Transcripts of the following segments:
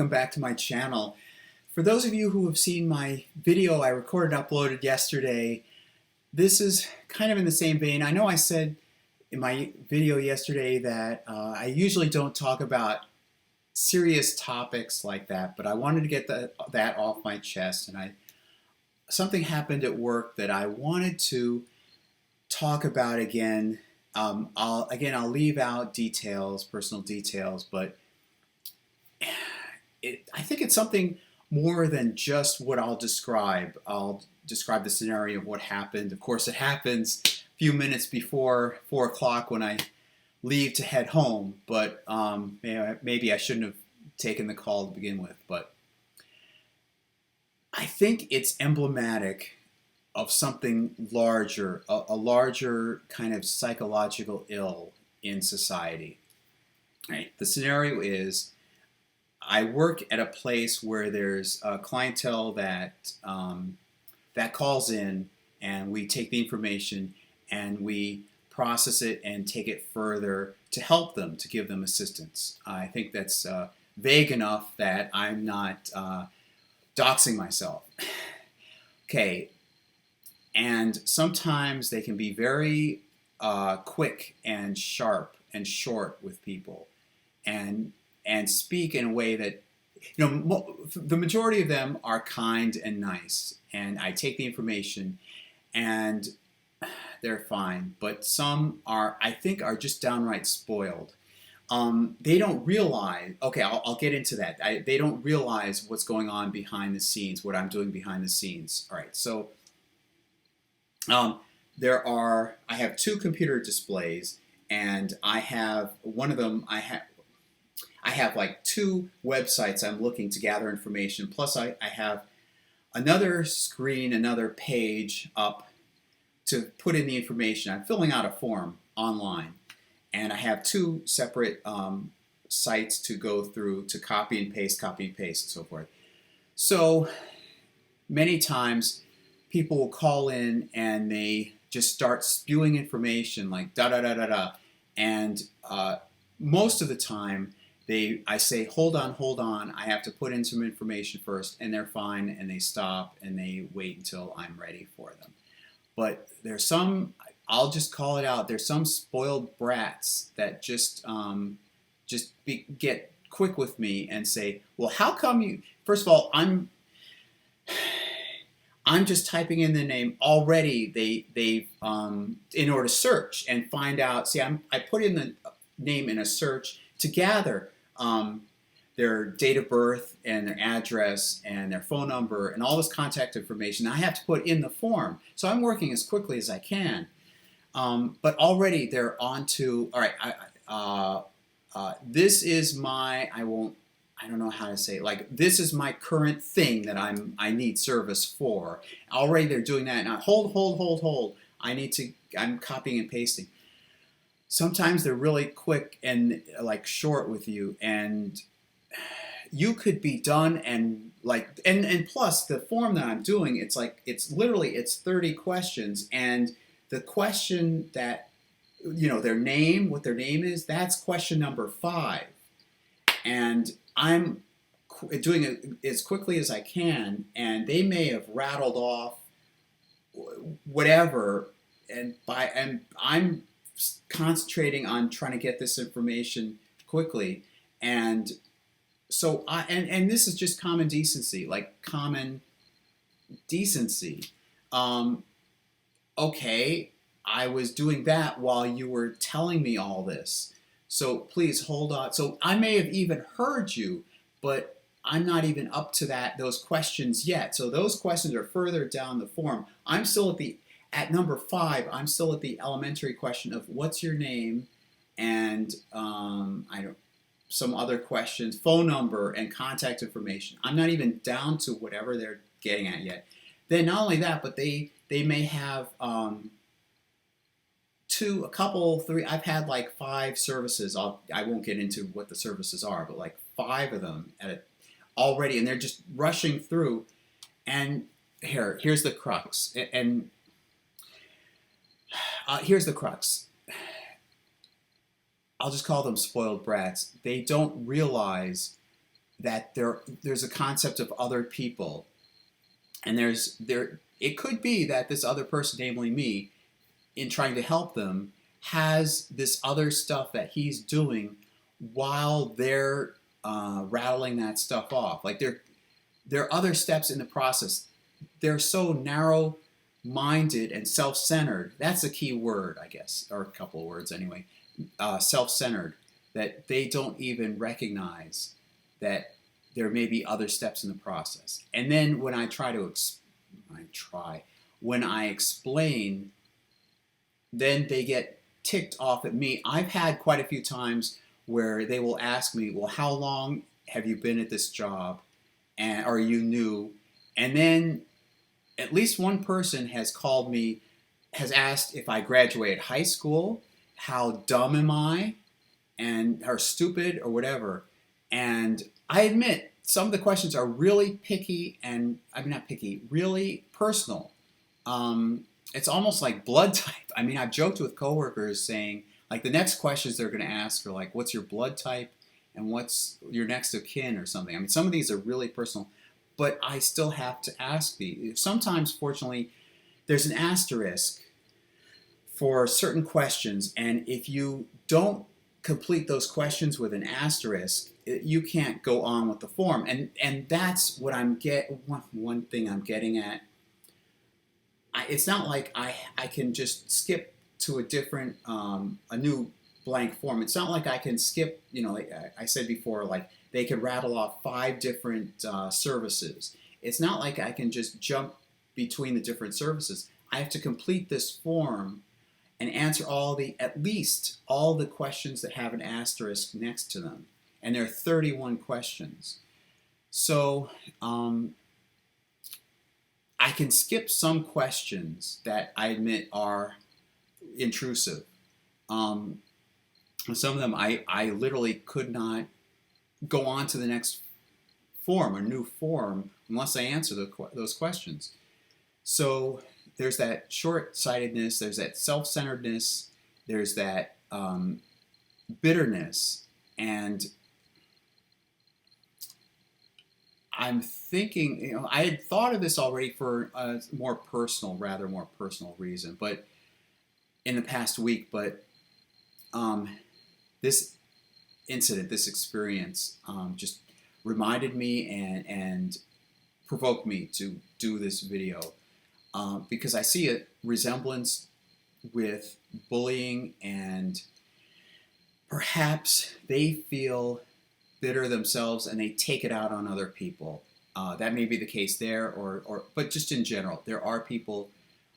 welcome back to my channel. For those of you who have seen my video I recorded and uploaded yesterday, this is kind of in the same vein. I know I said in my video yesterday that I usually don't talk about serious topics like that, but I wanted to get that off my chest, and something happened at work that I wanted to talk about again. I'll leave out details, personal details, but I think it's something more than just what I'll describe. I'll describe the scenario of what happened. Of course, it happens a few minutes before 4 o'clock when I leave to head home, but maybe I shouldn't have taken the call to begin with. But I think it's emblematic of something larger, a larger kind of psychological ill in society. Right? The scenario is, I work at a place where there's a clientele that calls in, and we take the information and we process it and take it further to help them, to give them assistance. I think that's vague enough that I'm not doxing myself. Okay, and sometimes they can be very quick and sharp and short with people, and speak in a way that, the majority of them are kind and nice, and I take the information and they're fine, but some I think are just downright spoiled. They don't realize, okay, I'll get into that. They don't realize what's going on behind the scenes, what I'm doing behind the scenes. All right, so I have 2 computer displays, and I have one of them, I have like 2 websites I'm looking to gather information, plus I have another screen, another page up to put in the information. I'm filling out a form online, and I have 2 separate sites to go through to copy and paste, and so forth. So many times people will call in and they just start spewing information like da da da da da, and most of the time I say, hold on, I have to put in some information first, and they're fine, and they stop, and they wait until I'm ready for them. But there's some, I'll just call it out, there's some spoiled brats that just get quick with me and say, well, how come you, first of all, I'm just typing in the name already. They in order to search and find out, see, I put in the name in a search to gather their date of birth and their address and their phone number and all this contact information I have to put in the form. So I'm working as quickly as I can. But already they're on to, all right, this is my, I don't know how to say it, like, this is my current thing that I need service for. Already they're doing that. Now hold. I'm copying and pasting. Sometimes they're really quick and like short with you, and you could be done, and like, and plus the form that I'm doing, it's like, it's 30 questions, and the question that, their name, what their name is, that's question number 5. And I'm doing it as quickly as I can, and they may have rattled off whatever, and I'm concentrating on trying to get this information quickly. And so and this is just common decency, like common decency. Okay, I was doing that while you were telling me all this, so please hold on. So I may have even heard you, but I'm not even up to those questions yet. So those questions are further down the form. I'm still at number 5, I'm still at the elementary question of what's your name, and some other questions, phone number and contact information. I'm not even down to whatever they're getting at yet. Then not only that, but they may have 2, a couple, 3. I've had like 5 services. I won't get into what the services are, but like 5 of them already, and they're just rushing through. And here's the crux. Here's the crux. I'll just call them spoiled brats. They don't realize that there's a concept of other people, and it could be that this other person, namely me, in trying to help them, has this other stuff that he's doing while they're rattling that stuff off. Like there are other steps in the process. They're so narrow-minded and self-centered. That's a key word, I guess, or a couple of words anyway. Self-centered, that they don't even recognize that there may be other steps in the process. And then when I when I explain, then they get ticked off at me. I've had quite a few times where they will ask me, well, how long have you been at this job? And are you new? And then at least one person has called me, has asked if I graduated high school, how dumb am I, and or stupid or whatever. And I admit some of the questions are really picky, and I mean not picky, really personal. It's almost like blood type. I mean, I've joked with coworkers saying, like, the next questions they're going to ask are like, what's your blood type and what's your next of kin or something. I mean, some of these are really personal, but I still have to ask these. Sometimes, fortunately, there's an asterisk for certain questions, and if you don't complete those questions with an asterisk, you can't go on with the form. And that's what one thing I'm getting at. It's not like I can just skip to a different, a new blank form. It's not like I can skip, like I said before, like they could rattle off 5 different services. It's not like I can just jump between the different services. I have to complete this form and answer at least all the questions that have an asterisk next to them. And there are 31 questions. So, I can skip some questions that I admit are intrusive. Some of them I literally could not go on to the next form or new form unless I answer those questions. So there's that short-sightedness, there's that self-centeredness, there's that bitterness, and I'm thinking, I had thought of this already for a more personal reason, but in the past week, but this incident, this experience, just reminded me and provoked me to do this video because I see a resemblance with bullying, and perhaps they feel bitter themselves and they take it out on other people. That may be the case there, but just in general, there are people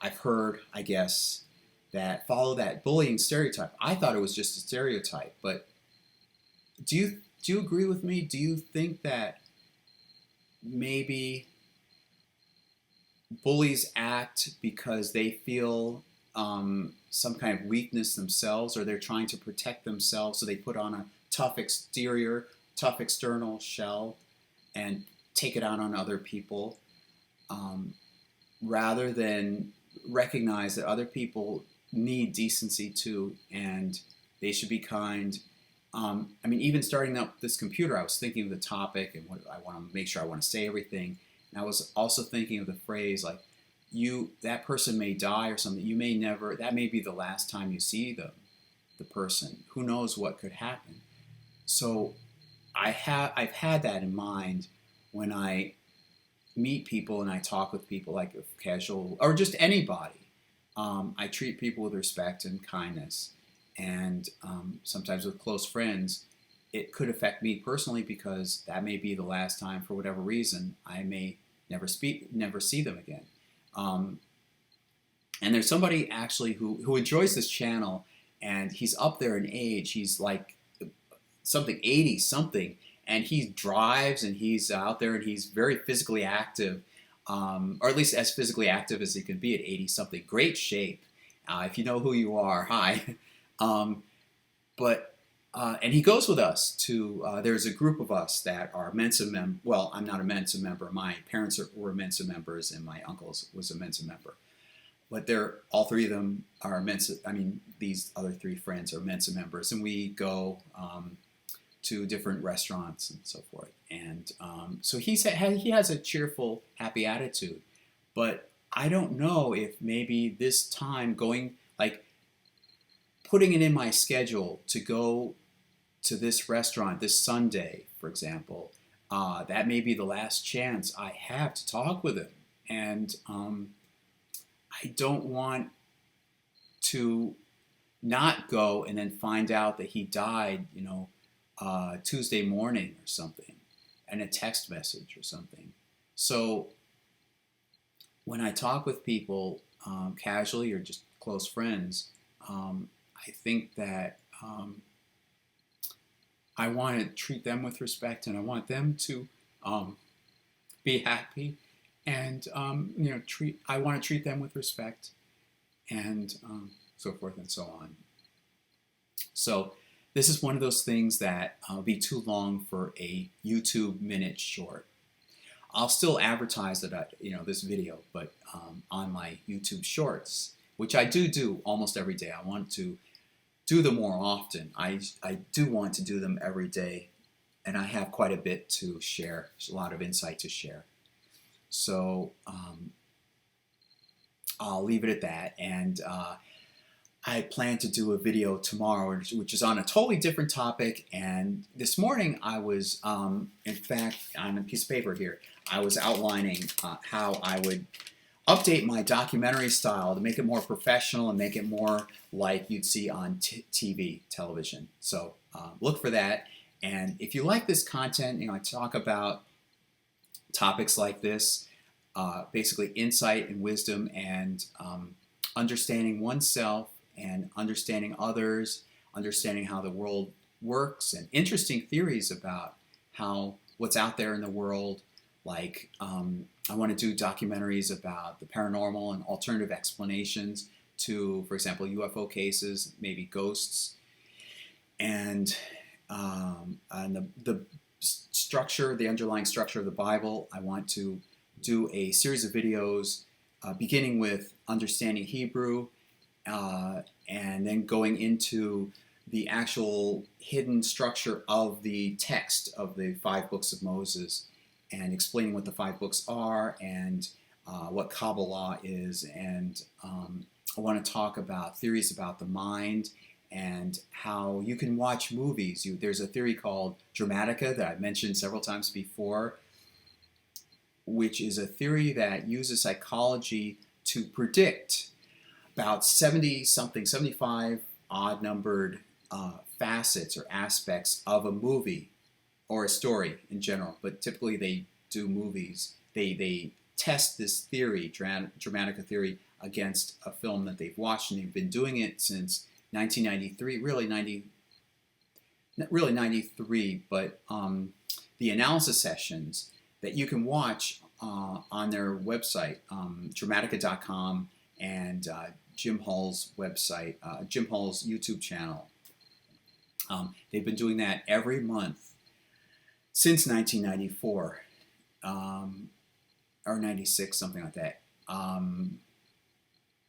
I've heard, I guess, that follow that bullying stereotype. I thought it was just a stereotype, but do you agree with me? Do you think that maybe bullies act because they feel some kind of weakness themselves, or they're trying to protect themselves, so they put on a tough exterior, tough external shell, and take it out on other people, rather than recognize that other people need decency too, and they should be kind. I mean, even starting up this computer, I was thinking of the topic and what I want to make sure I want to say everything. And I was also thinking of the phrase, like, that person may die or something. You may never, that may be the last time you see the person. Who knows what could happen? So I've had that in mind when I meet people and I talk with people, like casual, or just anybody. I treat people with respect and kindness. And sometimes with close friends, it could affect me personally because that may be the last time, for whatever reason, I may never see them again. And there's somebody actually who enjoys this channel, and he's up there in age. He's like something 80 something, and he drives and he's out there and he's very physically active, or at least as physically active as he can be at 80 something. Great shape. If you know who you are, hi. And he goes with us to, there's a group of us that are Mensa members. Well, I'm not a Mensa member. My parents were Mensa members, and my uncle was a Mensa member. But all 3 of them are Mensa. I mean, these other 3 friends are Mensa members, and we go to different restaurants and so forth. And so he has a cheerful, happy attitude. But I don't know if maybe this time putting it in my schedule to go to this restaurant this Sunday, for example, that may be the last chance I have to talk with him. And I don't want to not go and then find out that he died, Tuesday morning or something, and a text message or something. So when I talk with people casually or just close friends, I think that I want to treat them with respect, and I want them to be happy, and I want to treat them with respect, and so forth and so on. So this is one of those things that will be too long for a YouTube minute short. I'll still advertise that this video, but on my YouTube Shorts, which I do almost every day. I want to do them more often. I do want to do them every day, and I have quite a bit to share. There's a lot of insight to share. So I'll leave it at that, and I plan to do a video tomorrow, which is on a totally different topic. And this morning I was, in fact, on a piece of paper here, I was outlining how I would update my documentary style to make it more professional and make it more like you'd see on television. So look for that. And if you like this content, I talk about topics like this, basically insight and wisdom, and understanding oneself and understanding others, understanding how the world works, and interesting theories about what's out there in the world. Like I want to do documentaries about the paranormal and alternative explanations to, for example, UFO cases, maybe ghosts, and the structure, the underlying structure of the Bible. I want to do a series of videos beginning with understanding Hebrew, and then going into the actual hidden structure of the text of the 5 books of Moses, and explaining what the 5 books are, and what Kabbalah is. And I want to talk about theories about the mind and how you can watch movies. There's a theory called Dramatica that I've mentioned several times before, which is a theory that uses psychology to predict about 75 odd numbered facets or aspects of a movie or a story in general. But typically they do movies. They test this theory, Dramatica theory, against a film that they've watched, and they've been doing it since 1993, really 93, but the analysis sessions that you can watch on their website, Dramatica.com, and Jim Hall's website, Jim Hall's YouTube channel. They've been doing that every month since 1994, or 96, something like that.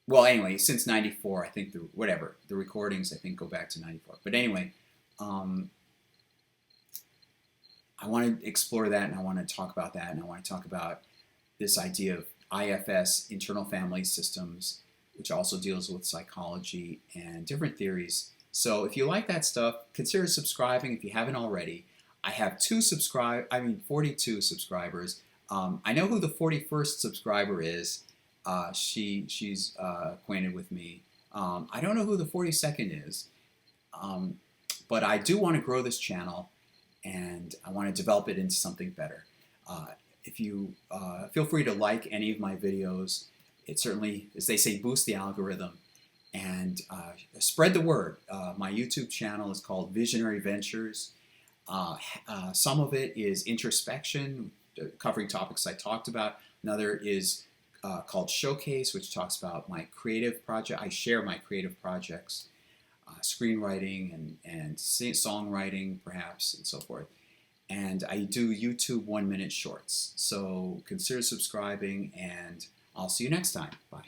Well, anyway, since 94, I think the recordings, I think, go back to 94. But anyway, I want to explore that, and I want to talk about that, and I want to talk about this idea of IFS, internal family systems, which also deals with psychology and different theories. So if you like that stuff, consider subscribing if you haven't already. I have 42 subscribers. I know who the 41st subscriber is. She's acquainted with me. I don't know who the 42nd is, but I do want to grow this channel, and I want to develop it into something better. If you feel free to like any of my videos, it certainly, as they say, boosts the algorithm, and spread the word. My YouTube channel is called Visionary Ventures. Some of it is introspection, covering topics I talked about. Another is called Showcase, which talks about my creative project. I share my creative projects, screenwriting and songwriting, perhaps, and so forth. And I do YouTube 1-minute shorts. So consider subscribing, and I'll see you next time. Bye.